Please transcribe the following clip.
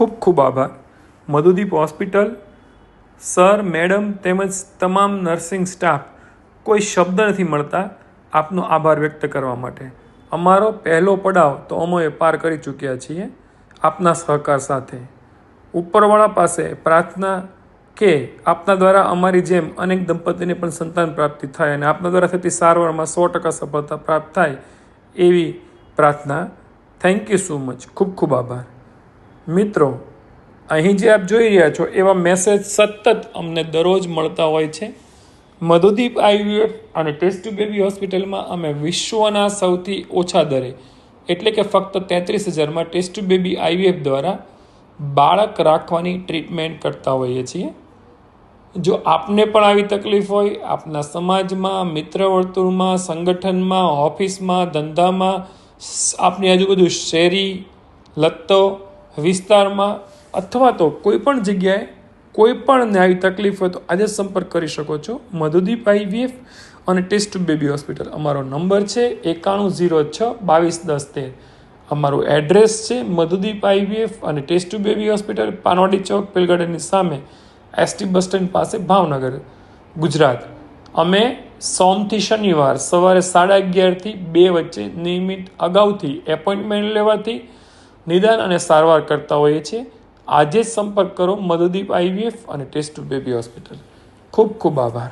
ખૂબ ખૂબ આભાર. મધુદીપ હોસ્પિટલ, સર, મેડમ તેમજ તમામ નર્સિંગ સ્ટાફ, કોઈ શબ્દ નથી મળતા આપનો આભાર વ્યક્ત કરવા માટે. અમારો પહેલો પડાવ તો અમે પાર કરી ચૂક્યા છીએ આપના સહકાર સાથે. ઉપરવાળા પાસે પ્રાર્થના કે આપના દ્વારા અમારી જેમ અનેક દંપતીને પણ સંતાન પ્રાપ્તિ થાય અને આપના દ્વારા થતી સારવારમાં 100% સફળતા પ્રાપ્ત થાય એવી પ્રાર્થના. Thank you so much. ખૂબ ખૂબ આભાર. મિત્રો, અહીં જે આપ જોઈ રહ્યા છો એવા મેસેજ સતત અમને દરરોજ મળતા હોય છે. મધુદીપ આઈવીએફ અને ટેસ્ટ ટુ બેબી હોસ્પિટલમાં અમે વિશ્વના સૌથી ઓછા દરે એટલે કે ફક્ત 33,000માં ટેસ્ટ ટુ બેબી આઈવીએફ દ્વારા બાળક રાખવાની ટ્રીટમેન્ટ કરતા હોઈએ છીએ. જો આપને પણ આવી તકલીફ હોય, આપના સમાજમાં, મિત્ર વર્તુળમાં, સંગઠનમાં, ઓફિસમાં, ધંધામાં, આપની આજુબાજુ શેરી, લત્તો વિસ્તારમાં અથવા તો કોઈ પણ જગ્યાએ કોઈ પણ આવી તકલીફ હોય તો આજે સંપર્ક કરી શકો છો. મધુદીપ આઈવીએફ અને ટેસ્ટ ટુ બેબી હોસ્પિટલ. અમારો નંબર છે 9106221013. અમારું એડ્રેસ છે મધુદીપ આઈવીએફ અને test tube baby hospital, Panwadi Chowk, પેલ ગાર્ડનની સામે, એસટી બસ સ્ટેન્ડ પાસે, ભાવનગર, ગુજરાત. અમે સોમથી શનિવાર સવારે 11:30થી 2 વચ્ચે નિયમિત અગાઉથી એપોઇન્ટમેન્ટ લેવાથી નિદાન અને સારવાર કરતા હોઈએ છીએ. આજે જ સંપર્ક કરો મધુદીપ આઈવીએફ અને ટેસ્ટ ટુ બેબી હોસ્પિટલ. ખૂબ ખૂબ આભાર.